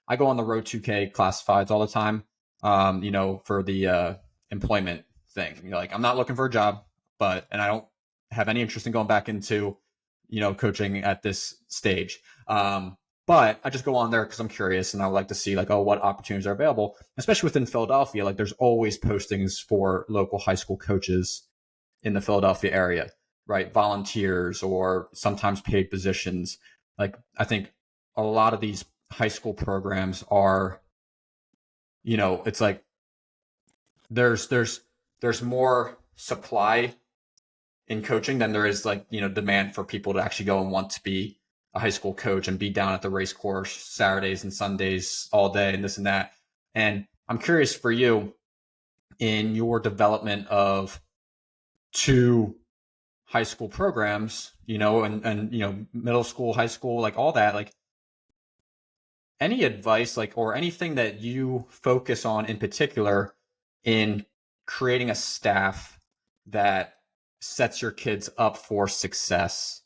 I go on the Road 2K classifieds all the time, for the employment thing. Like I'm not looking for a job, and I don't have any interest in going back into, coaching at this stage. But I just go on there because I'm curious and I would like to see like, oh, what opportunities are available, especially within Philadelphia. Like there's always postings for local high school coaches in the Philadelphia area, right? Volunteers or sometimes paid positions. Like I think a lot of these high school programs are, it's like there's more supply in coaching than there is like, demand for people to actually go and want to be a high school coach and be down at the race course Saturdays and Sundays all day and this and that. And I'm curious for you in your development of two high school programs, and middle school, high school, like all that, like any advice, like, or anything that you focus on in particular in creating a staff that sets your kids up for success,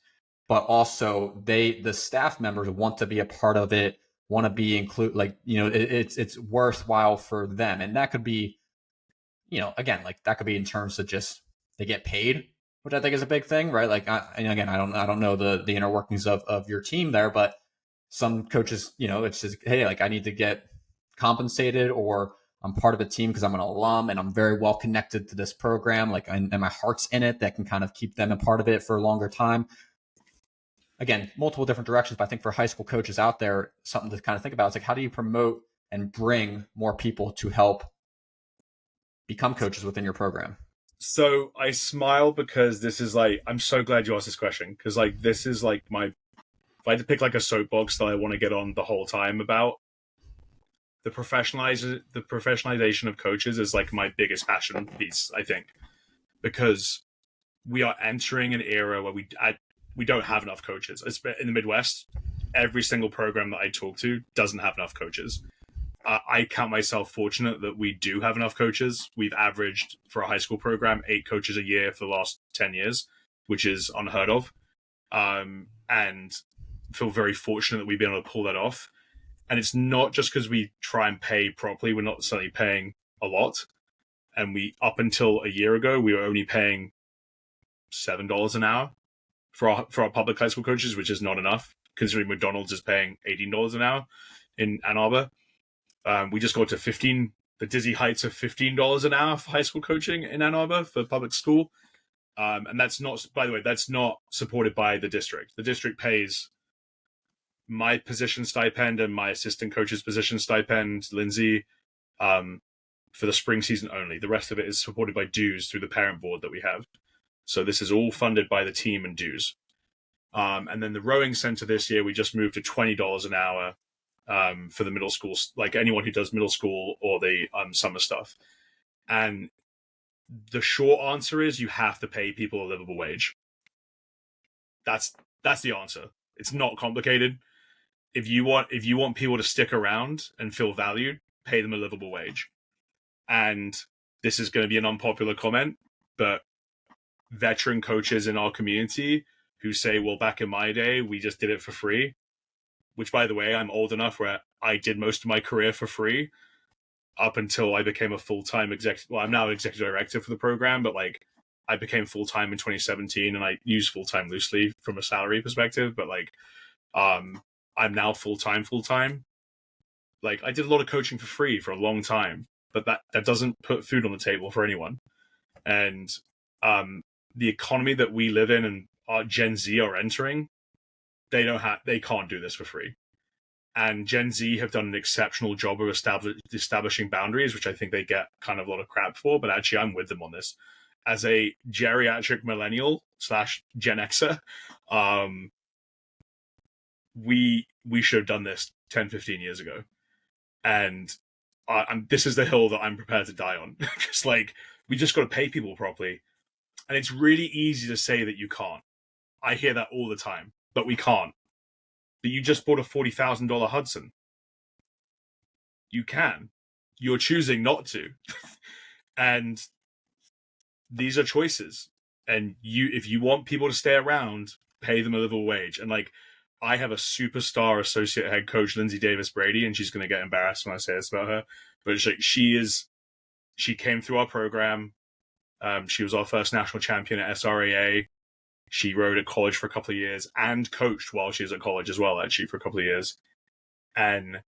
but also the staff members want to be a part of it, want to be included, like, it's worthwhile for them. And that could be, again, like that could be in terms of just they get paid, which I think is a big thing, right? Like, and again, I don't know the inner workings of your team there, but some coaches, it's just, hey, like I need to get compensated, or I'm part of a team because I'm an alum and I'm very well connected to this program, like, and my heart's in it, that can kind of keep them a part of it for a longer time. Again, multiple different directions, but I think for high school coaches out there, something to kind of think about is like, how do you promote and bring more people to help become coaches within your program? So I smile because this is like, I'm so glad you asked this question, because like this is like if I had to pick like a soapbox that I want to get on the whole time about, the professionalization of coaches is like my biggest passion piece, I think, because we are entering an era where we don't have enough coaches. In the Midwest, every single program that I talk to doesn't have enough coaches. I count myself fortunate that we do have enough coaches. We've averaged, for a high school program, 8 coaches a year for the last 10 years, which is unheard of. And feel very fortunate that we've been able to pull that off. And it's not just because we try and pay properly. We're not necessarily paying a lot. And up until a year ago, we were only paying $7 an hour for our public high school coaches, which is not enough, considering McDonald's is paying $18 an hour in Ann Arbor. We just got to the dizzy heights of $15 an hour for high school coaching in Ann Arbor for public school. And that's not, by the way, that's not supported by the district. The district pays my position stipend and my assistant coach's position stipend, Lindsay, for the spring season only. The rest of it is supported by dues through the parent board that we have. So this is all funded by the team and dues. And then the rowing center this year, we just moved to $20 an hour for the middle school, like anyone who does middle school or the summer stuff. And the short answer is you have to pay people a livable wage. That's the answer. It's not complicated. If you want people to stick around and feel valued, pay them a livable wage. And this is going to be an unpopular comment, but veteran coaches in our community who say, well, back in my day, we just did it for free, which, by the way, I'm old enough where I did most of my career for free up until I became a full-time executive. Well, I'm now executive director for the program, but like I became full-time in 2017, and I use full-time loosely from a salary perspective, but like I'm now full-time. Like I did a lot of coaching for free for a long time, but that doesn't put food on the table for anyone. And the economy that we live in and our Gen Z are entering, they can't do this for free. And Gen Z have done an exceptional job of establishing boundaries, which I think they get kind of a lot of crap for, but actually I'm with them on this. As a geriatric millennial / Gen Xer, we should have done this 10, 15 years ago. And this is the hill that I'm prepared to die on. Because like, we just got to pay people properly. And it's really easy to say that you can't. I hear that all the time, but we can't. But you just bought a $40,000 Hudson. You can. You're choosing not to. And these are choices. And if you want people to stay around, pay them a livable wage. And like, I have a superstar associate head coach, Lindsay Davis Brady, and she's going to get embarrassed when I say this about her. But she came through our program. She was our first national champion at SRAA. She rode at college for a couple of years and coached while she was at college as well, actually, for a couple of years. And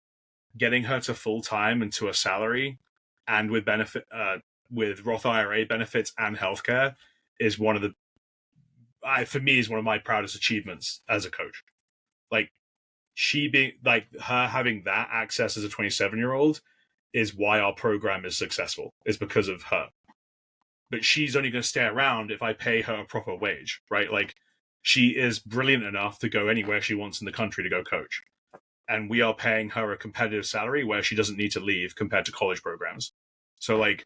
getting her to full time and to a salary and with benefit, with Roth IRA benefits and healthcare is one of the, for me, is one of my proudest achievements as a coach. Like, she being, like, her having that access as a 27-year-old is why our program is successful, is because of her. But she's only going to stay around if I pay her a proper wage, right? Like, she is brilliant enough to go anywhere she wants in the country to go coach. And we are paying her a competitive salary where she doesn't need to leave compared to college programs. So, like,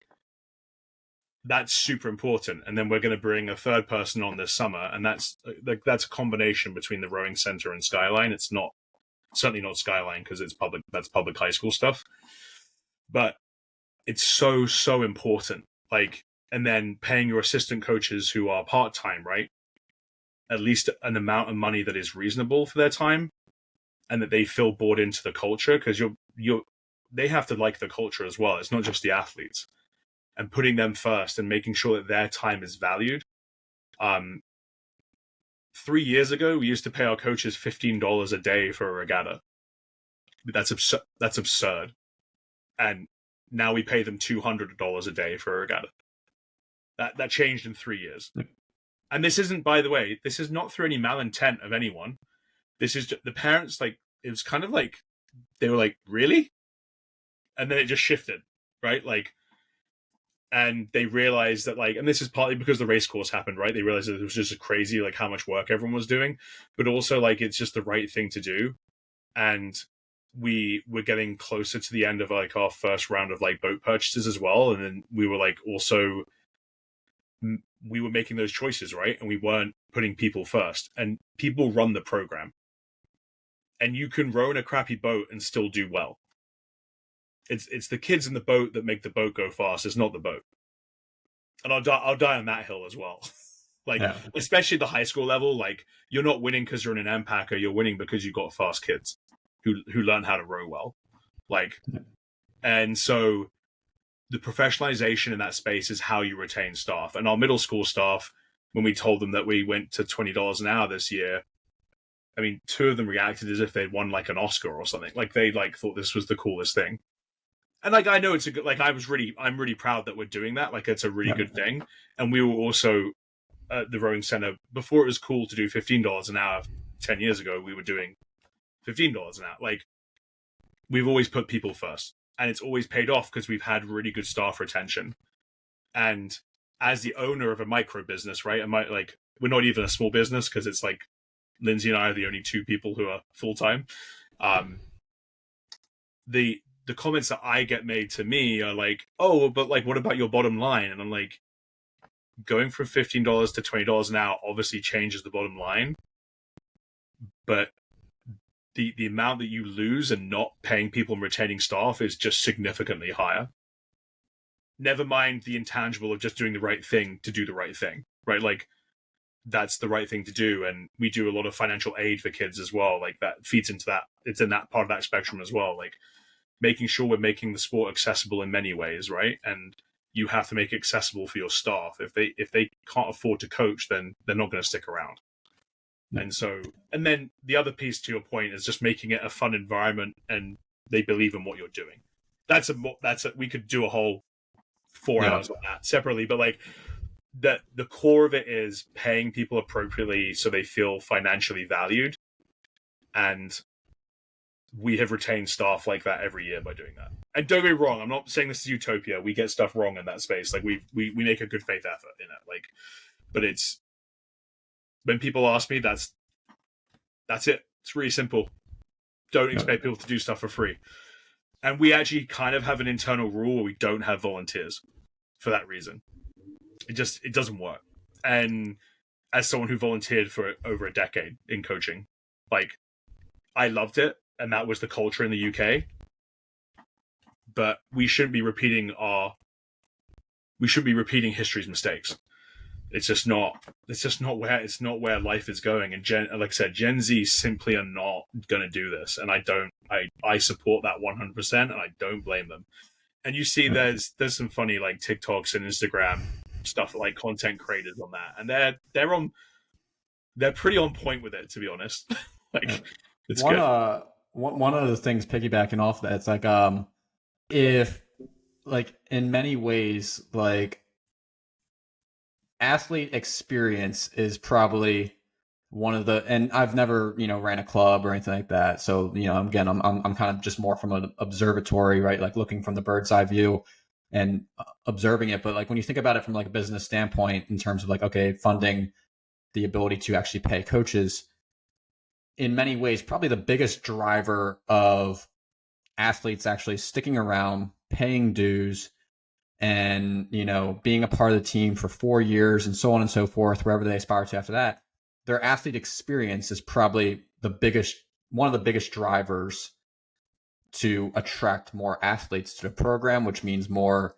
that's super important. And then we're going to bring a third person on this summer. And that's a combination between the rowing center and Skyline. It's not, certainly not Skyline because it's public, that's public high school stuff. But it's so important. Like, and then paying your assistant coaches who are part-time, right? At least an amount of money that is reasonable for their time and that they feel bought into the culture, because they have to like the culture as well. It's not just the athletes. And putting them first and making sure that their time is valued. 3 years ago, we used to pay our coaches $15 a day for a regatta. That's absurd. And now we pay them $200 a day for a regatta. That changed in 3 years. And this isn't, by the way, this is not through any malintent of anyone. This is just, the parents, like, it was kind of like, they were like, really? And then it just shifted, right? Like, and they realized that, like, and this is partly because the race course happened, right? They realized that it was just crazy, like, how much work everyone was doing, but also, like, it's just the right thing to do. And we were getting closer to the end of, like, our first round of, like, boat purchases as well. And then we were, like, also, we were making those choices, right? And we weren't putting people first. And people run the program. And you can row in a crappy boat and still do well. It's the kids in the boat that make the boat go fast. It's not the boat. And I'll die on that hill as well. Like, yeah. Especially the high school level, like, you're not winning because you're in an MPACer. You're winning because you've got fast kids who learn how to row well. Like, and so the professionalization in that space is how you retain staff. And our middle school staff, when we told them that we went to $20 an hour this year, I mean, 2 of them reacted as if they'd won, like, an Oscar or something. Like, they, like, thought this was the coolest thing. And, like, I know it's a good, like, I'm really proud that we're doing that. Like, it's a really good thing. And we were also at the rowing center, before it was cool to do $15 an hour 10 years ago, we were doing $15 an hour. Like, we've always put people first. And it's always paid off because we've had really good staff retention. And as the owner of a micro business, right? We're not even a small business because it's like Lindsay and I are the only 2 people who are full-time. The comments that I get made to me are like, oh, but, like, what about your bottom line? And I'm like, going from $15 to $20 an hour obviously changes the bottom line. But the amount that you lose and not paying people and retaining staff is just significantly higher. Never mind the intangible of just doing the right thing to do the right thing, right? Like, that's the right thing to do. And we do a lot of financial aid for kids as well. Like, that feeds into that. It's in that part of that spectrum as well. Like, making sure we're making the sport accessible in many ways, right? And you have to make it accessible for your staff. If they can't afford to coach, then they're not going to stick around. And so, and then the other piece to your point is just making it a fun environment and they believe in what you're doing. We could do a whole 4 hours on that separately, but, like, the core of it is paying people appropriately so they feel financially valued. And we have retained staff like that every year by doing that. And don't get me wrong, I'm not saying this is utopia. We get stuff wrong in that space. Like, we make a good faith effort in it. Like, but it's, when people ask me, that's it. It's really simple. Don't expect people to do stuff for free. And we actually kind of have an internal rule where we don't have volunteers for that reason. It doesn't work. And as someone who volunteered for over a decade in coaching, like, I loved it. And that was the culture in the UK. But we shouldn't be repeating history's mistakes. it's not where life is going. And like I said, Gen Z simply are not going to do this. And I support that 100%, and I don't blame them. And you see there's some funny like TikToks and Instagram stuff, like content creators on that, and they're pretty on point with it, to be honest. Like, it's one good. one of the things piggybacking off that, it's like if like in many ways, like athlete experience is probably one of the, and I've never ran a club or anything like that, so again, I'm kind of just more from an observatory, right, like looking from the bird's eye view and observing it. But like when you think about it from like a business standpoint, in terms of like, okay, funding, the ability to actually pay coaches, in many ways probably the biggest driver of athletes actually sticking around, paying dues, and being a part of the team for 4 years and so on and so forth, wherever they aspire to after that, their athlete experience is probably one of the biggest drivers to attract more athletes to the program, which means more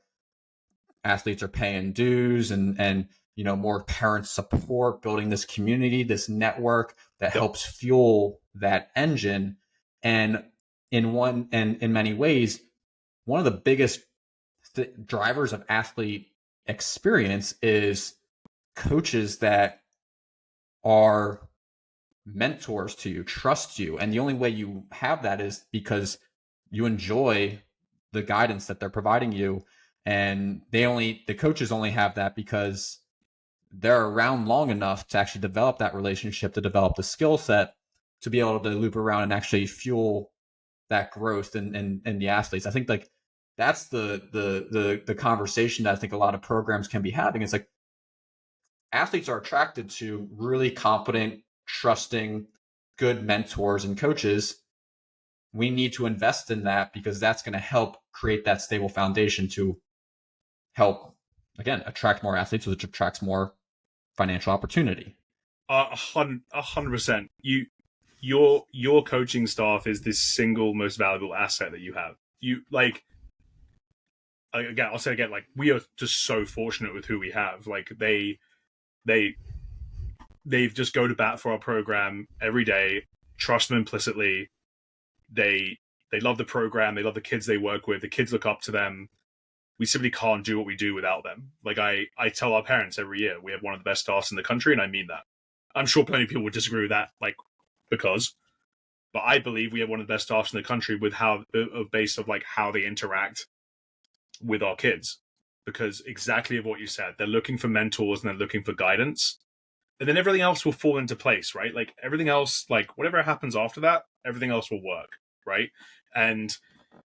athletes are paying dues, and more parent support, building this community, this network that helps fuel that engine. And in many ways, one of the biggest drivers of athlete experience is coaches that are mentors to you, trust you. And the only way you have that is because you enjoy the guidance that they're providing you. And the coaches only have that because they're around long enough to actually develop that relationship, to develop the skill set, to be able to loop around and actually fuel that growth in the athletes. I think like that's the conversation that I think a lot of programs can be having. It's like athletes are attracted to really competent, trusting, good mentors and coaches. We need to invest in that, because that's going to help create that stable foundation to help, again, attract more athletes, which attracts more financial opportunity. 100%. Your coaching staff is the single most valuable asset that you have. You like, again, I'll say again, like, we are just so fortunate with who we have. Like, they just go to bat for our program every day, trust them implicitly. They love the program, they love the kids they work with, the kids look up to them. We simply can't do what we do without them. Like, I tell our parents every year, we have one of the best staffs in the country, and I mean that. I'm sure plenty of people would disagree with that, like, but I believe we have one of the best staffs in the country, with based of like how they interact with our kids, because exactly of what you said, they're looking for mentors and they're looking for guidance, and then everything else will fall into place, right? Like, everything else, like whatever happens after that, everything else will work, right? And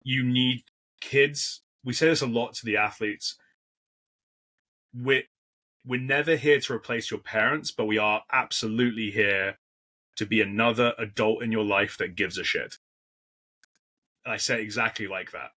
you need kids. We say this a lot to the athletes. We're never here to replace your parents, but we are absolutely here to be another adult in your life that gives a shit. And I say it exactly like that.